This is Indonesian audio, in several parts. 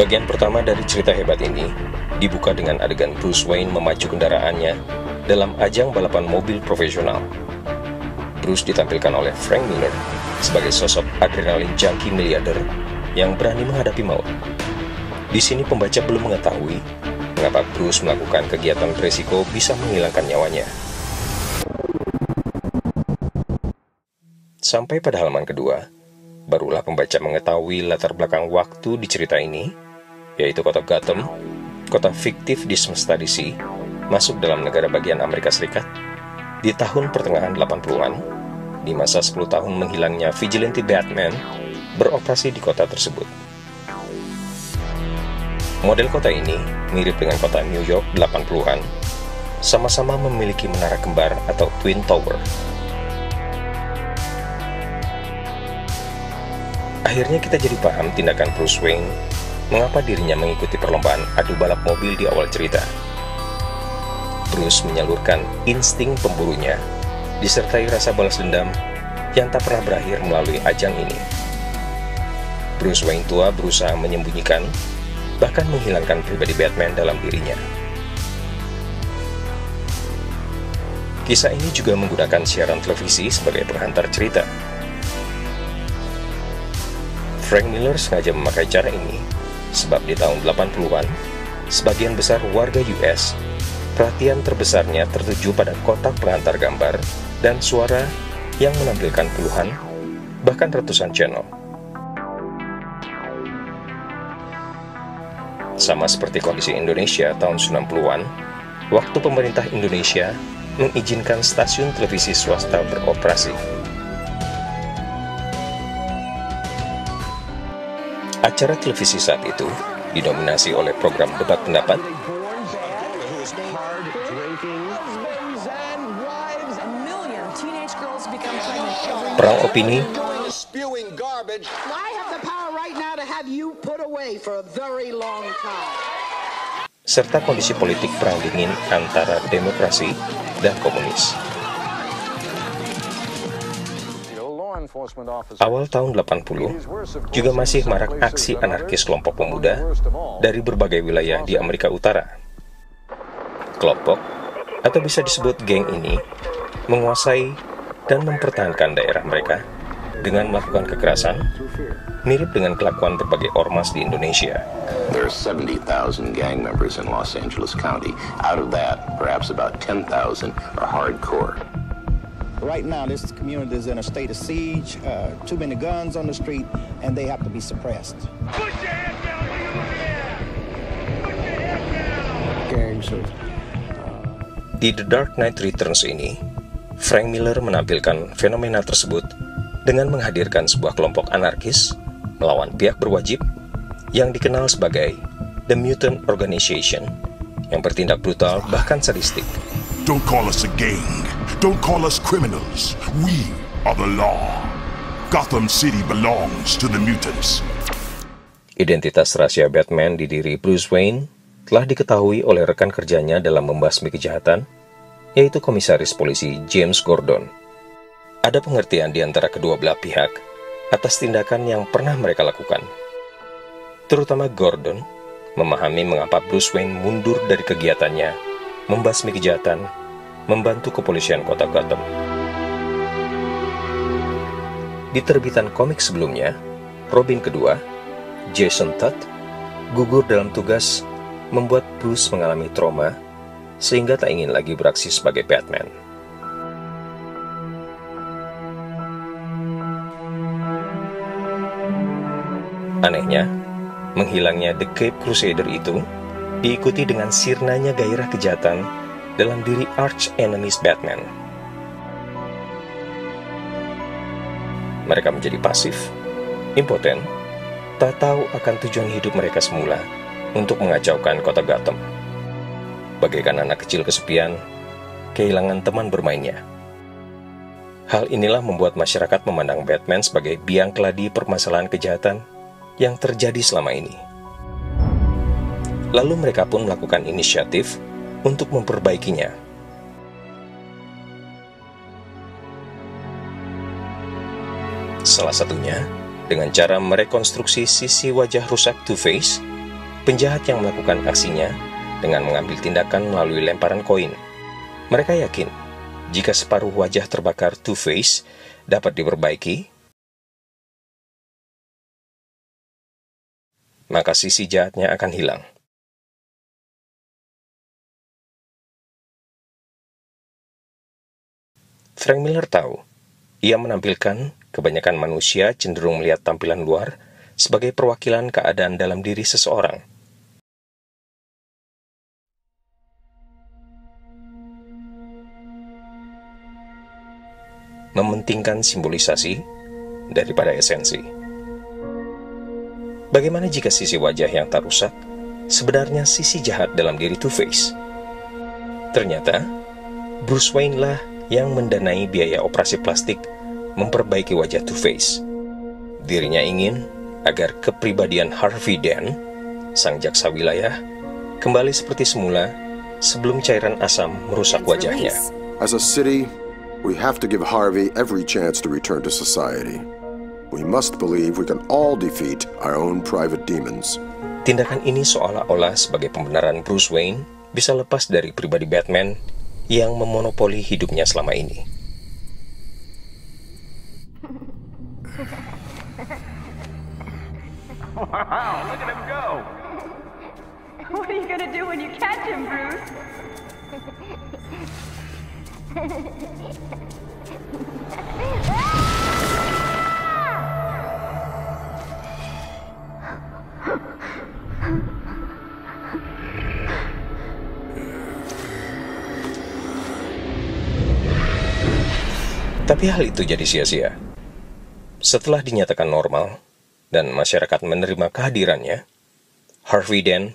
Bagian pertama dari cerita hebat ini dibuka dengan adegan Bruce Wayne memacu kendaraannya dalam ajang balapan mobil profesional. Bruce ditampilkan oleh Frank Miller sebagai sosok adrenalin junkie miliarder yang berani menghadapi maut. Di sini pembaca belum mengetahui mengapa Bruce melakukan kegiatan beresiko bisa menghilangkan nyawanya. Sampai pada halaman kedua, barulah pembaca mengetahui latar belakang waktu di cerita ini, yaitu kota Gotham, kota fiktif di semesta DC, masuk dalam negara bagian Amerika Serikat di tahun pertengahan 80-an, di masa 10 tahun menghilangnya vigilante Batman beroperasi di kota tersebut. Model kota ini mirip dengan kota New York 80-an, sama-sama memiliki menara kembar atau Twin Tower. Akhirnya kita jadi paham tindakan Bruce Wayne, mengapa dirinya mengikuti perlombaan adu balap mobil di awal cerita. Bruce menyalurkan insting pemburunya, disertai rasa balas dendam yang tak pernah berakhir melalui ajang ini. Bruce Wayne tua berusaha menyembunyikan, bahkan menghilangkan pribadi Batman dalam dirinya. Kisah ini juga menggunakan siaran televisi sebagai penghantar cerita. Frank Miller sengaja memakai cara ini, sebab di tahun 80-an, sebagian besar warga US, perhatian terbesarnya tertuju pada kotak penghantar gambar dan suara yang menampilkan puluhan, bahkan ratusan channel. Sama seperti kondisi Indonesia tahun 90-an, waktu pemerintah Indonesia mengizinkan stasiun televisi swasta beroperasi. Acara televisi saat itu didominasi oleh program debat pendapat, perang opini, serta kondisi politik perang dingin antara demokrasi dan komunis. Awal tahun 80 juga masih marak aksi anarkis kelompok pemuda dari berbagai wilayah di Amerika Utara. Kelompok, atau bisa disebut geng ini, menguasai dan mempertahankan daerah mereka dengan melakukan kekerasan, mirip dengan kelakuan berbagai ormas di Indonesia. There are 70,000 gang members in Los Angeles County. Out of that, perhaps about 10,000 are hardcore. Right now, this community is in a state of siege, too many guns on the street, and they have to be suppressed. Put your head down, you look at. Put your head down. Gangs of Di The Dark Knight Returns ini, Frank Miller menampilkan fenomena tersebut dengan menghadirkan sebuah kelompok anarkis melawan pihak berwajib yang dikenal sebagai The Mutant Organization yang bertindak brutal bahkan sadistik. Don't call us a gang. Don't call us criminals. We are the law. Gotham City belongs to the mutants. Identitas rahasia Batman di diri Bruce Wayne telah diketahui oleh rekan kerjanya dalam membasmi kejahatan, yaitu Komisaris Polisi James Gordon. Ada pengertian di antara kedua belah pihak atas tindakan yang pernah mereka lakukan. Terutama Gordon memahami mengapa Bruce Wayne mundur dari kegiatannya membasmi kejahatan, membantu kepolisian kota Gotham. Di terbitan komik sebelumnya, Robin kedua, Jason Todd, gugur dalam tugas membuat Bruce mengalami trauma sehingga tak ingin lagi beraksi sebagai Batman. Anehnya, menghilangnya The Cape Crusader itu diikuti dengan sirnanya gairah kejahatan dalam diri arch enemies Batman. Mereka menjadi pasif, impoten, tak tahu akan tujuan hidup mereka semula untuk mengacaukan kota Gotham. Bagaikan anak kecil kesepian, kehilangan teman bermainnya. Hal inilah membuat masyarakat memandang Batman sebagai biang keladi permasalahan kejahatan yang terjadi selama ini. Lalu mereka pun melakukan inisiatif untuk memperbaikinya. Salah satunya dengan cara merekonstruksi sisi wajah rusak Two-Face penjahat yang melakukan aksinya dengan mengambil tindakan melalui lemparan koin. Mereka yakin jika separuh wajah terbakar Two-Face dapat diperbaiki, maka sisi jahatnya akan hilang. Frank Miller tahu, ia menampilkan kebanyakan manusia cenderung melihat tampilan luar sebagai perwakilan keadaan dalam diri seseorang. Mementingkan simbolisasi daripada esensi. Bagaimana jika sisi wajah yang tak rusak sebenarnya sisi jahat dalam diri Two-Face? Ternyata, Bruce Wayne lah yang mendanai biaya operasi plastik memperbaiki wajah Two-Face. Dirinya ingin agar kepribadian Harvey Dent, sang jaksa wilayah, kembali seperti semula sebelum cairan asam merusak wajahnya. As a city, we have to give Harvey every chance to return to society. We must believe we can all defeat our own private demons. Tindakan ini seolah-olah sebagai pembenaran Bruce Wayne bisa lepas dari pribadi Batman yang memonopoli hidupnya selama ini. Wow, look at him go! What are you gonna do when you catch him, Bruce? Tapi hal itu jadi sia-sia. Setelah dinyatakan normal dan masyarakat menerima kehadirannya, Harvey Dent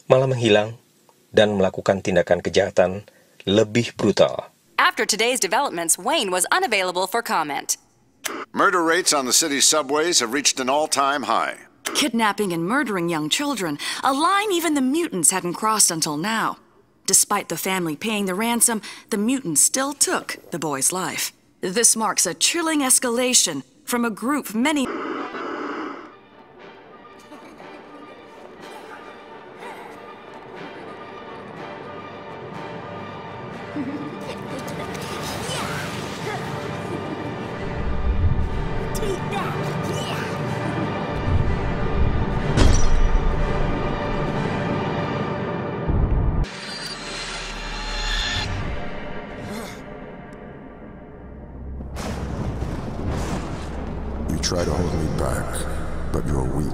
malah menghilang dan melakukan tindakan kejahatan lebih brutal. After today's developments, Wayne was unavailable for comment. Murder rates on the city's subways have reached an all-time high. Kidnapping and murdering young children, a line even the mutants hadn't crossed until now. Despite the family paying the ransom, the mutants still took the boy's life. This marks a chilling escalation from a group many... You try to hold me back, but you're weak.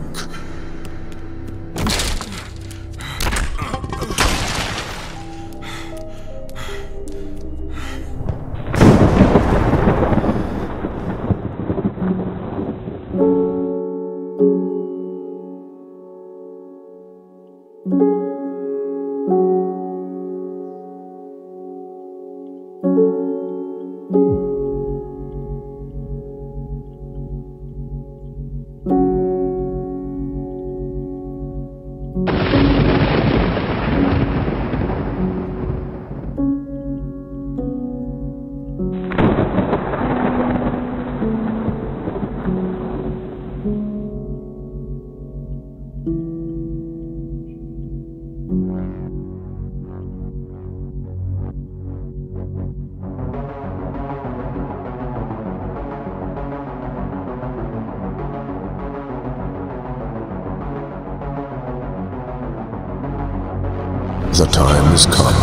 The time has come.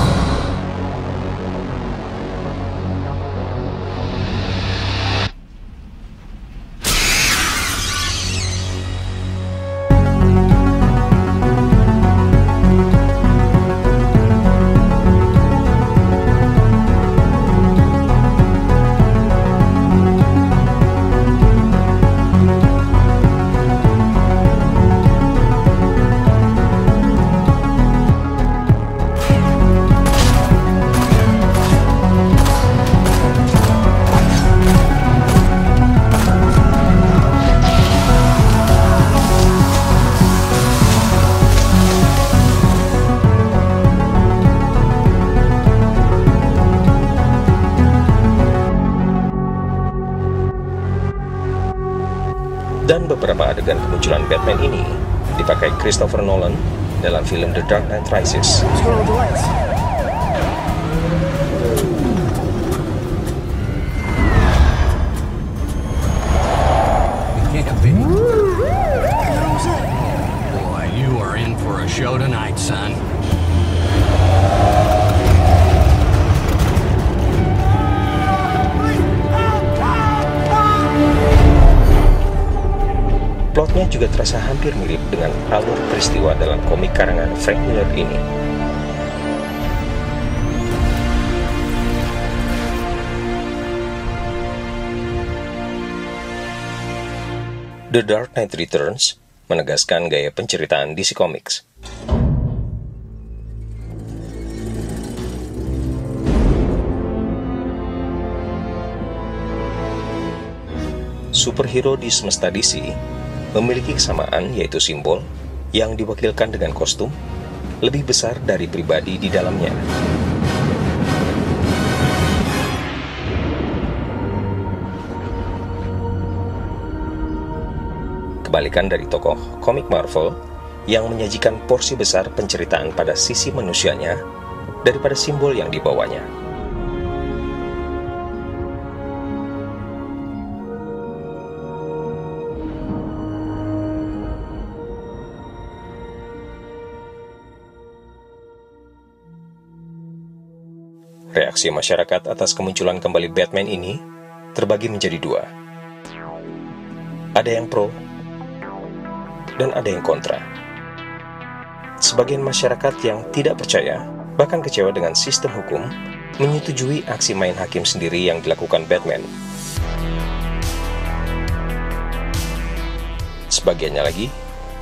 Dan beberapa adegan kemunculan Batman ini dipakai Christopher Nolan dalam film The Dark Knight Rises. Boy, you are in for a show tonight, son. Plotnya juga terasa hampir mirip dengan alur peristiwa dalam komik karangan Frank Miller ini. The Dark Knight Returns menegaskan gaya penceritaan DC Comics. Superhero di semesta DC memiliki kesamaan, yaitu simbol yang diwakilkan dengan kostum lebih besar dari pribadi di dalamnya. Kebalikan dari tokoh komik Marvel yang menyajikan porsi besar penceritaan pada sisi manusianya daripada simbol yang dibawanya. Reaksi masyarakat atas kemunculan kembali Batman ini terbagi menjadi dua. Ada yang pro dan ada yang kontra. Sebagian masyarakat yang tidak percaya, bahkan kecewa dengan sistem hukum, menyetujui aksi main hakim sendiri yang dilakukan Batman. Sebagiannya lagi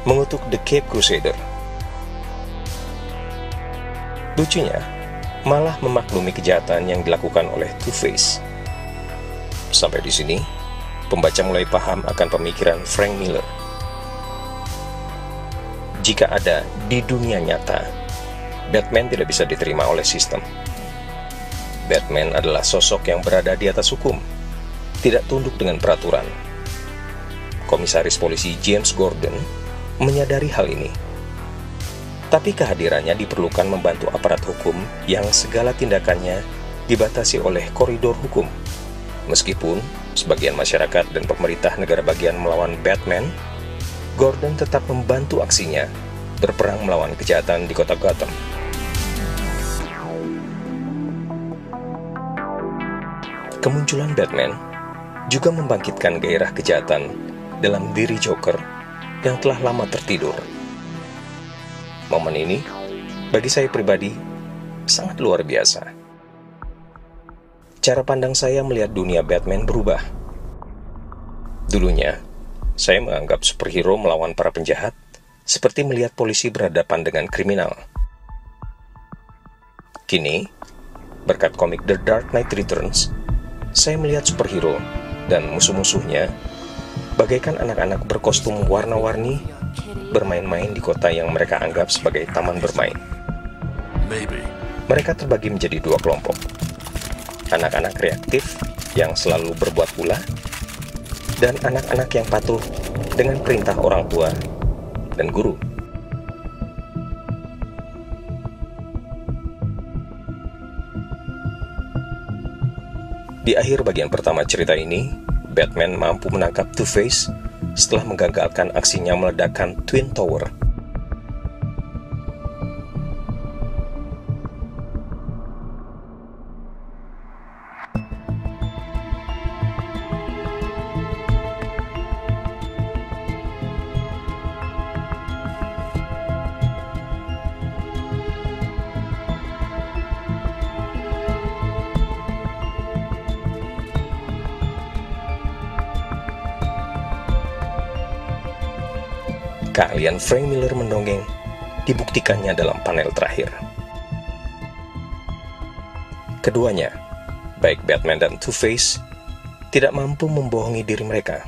mengutuk The Cape Crusader. Lucunya, malah memaklumi kejahatan yang dilakukan oleh Two-Face. Sampai di sini, pembaca mulai paham akan pemikiran Frank Miller. Jika ada di dunia nyata, Batman tidak bisa diterima oleh sistem. Batman adalah sosok yang berada di atas hukum, tidak tunduk dengan peraturan. Komisaris polisi James Gordon menyadari hal ini. Tapi kehadirannya diperlukan membantu aparat hukum yang segala tindakannya dibatasi oleh koridor hukum. Meskipun sebagian masyarakat dan pemerintah negara bagian melawan Batman, Gordon tetap membantu aksinya berperang melawan kejahatan di kota Gotham. Kemunculan Batman juga membangkitkan gairah kejahatan dalam diri Joker yang telah lama tertidur. Momen ini, bagi saya pribadi, sangat luar biasa. Cara pandang saya melihat dunia Batman berubah. Dulunya, saya menganggap superhero melawan para penjahat seperti melihat polisi berhadapan dengan kriminal. Kini, berkat komik The Dark Knight Returns, saya melihat superhero dan musuh-musuhnya bagaikan anak-anak berkostum warna-warni bermain-main di kota yang mereka anggap sebagai taman bermain. Mereka terbagi menjadi dua kelompok. Anak-anak reaktif yang selalu berbuat ulah, dan anak-anak yang patuh dengan perintah orang tua dan guru. Di akhir bagian pertama cerita ini, Batman mampu menangkap Two-Face setelah menggagalkan aksinya meledakkan Twin Tower. Keahlian Frank Miller mendongeng dibuktikannya dalam panel terakhir. Keduanya, baik Batman dan Two-Face, tidak mampu membohongi diri mereka.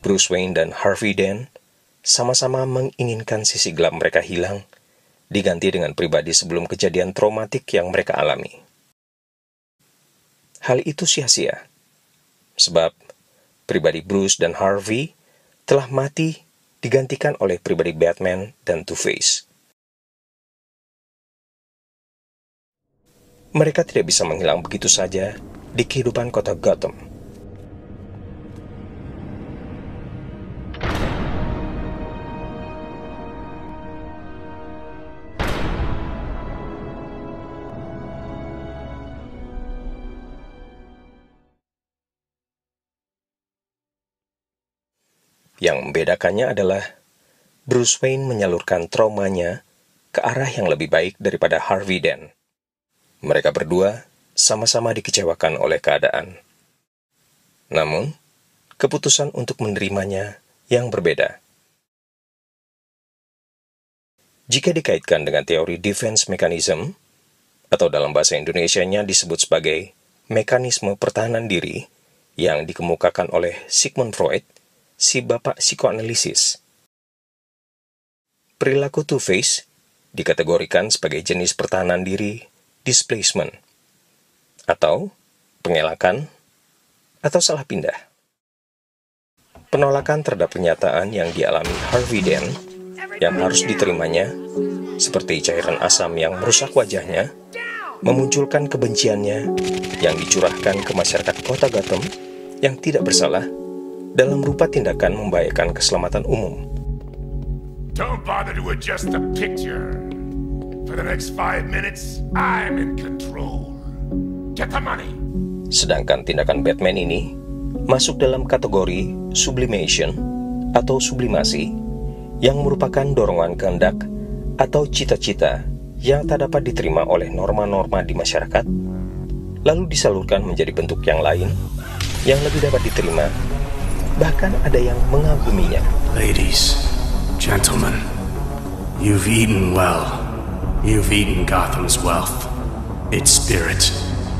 Bruce Wayne dan Harvey Dent sama-sama menginginkan sisi gelap mereka hilang, diganti dengan pribadi sebelum kejadian traumatik yang mereka alami. Hal itu sia-sia, sebab pribadi Bruce dan Harvey telah mati digantikan oleh pribadi Batman dan Two-Face. Mereka tidak bisa menghilang begitu saja di kehidupan kota Gotham. Yang membedakannya adalah Bruce Wayne menyalurkan traumanya ke arah yang lebih baik daripada Harvey Dent. Mereka berdua sama-sama dikecewakan oleh keadaan. Namun, keputusan untuk menerimanya yang berbeda. Jika dikaitkan dengan teori defense mechanism, atau dalam bahasa Indonesianya disebut sebagai mekanisme pertahanan diri yang dikemukakan oleh Sigmund Freud, si bapak psikoanalisis. Perilaku Two-Face dikategorikan sebagai jenis pertahanan diri displacement, atau pengelakan, atau salah pindah. Penolakan terhadap kenyataan yang dialami Harvey Dent yang harus diterimanya, seperti cairan asam yang merusak wajahnya, memunculkan kebenciannya yang dicurahkan ke masyarakat kota Gotham yang tidak bersalah dalam rupa tindakan membahayakan keselamatan umum. Don't bother to adjust the picture. For the next 5 minutes, I'm in control. Get the money. Sedangkan tindakan Batman ini masuk dalam kategori sublimation atau sublimasi yang merupakan dorongan kehendak atau cita-cita yang tak dapat diterima oleh norma-norma di masyarakat, lalu disalurkan menjadi bentuk yang lain yang lebih dapat diterima, bahkan ada yang mengaguminya. Ladies, gentlemen, you've eaten well. You've eaten Gotham's wealth, its spirit,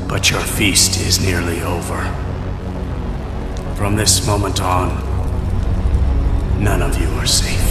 but your feast is nearly over. From this moment on, none of you are safe.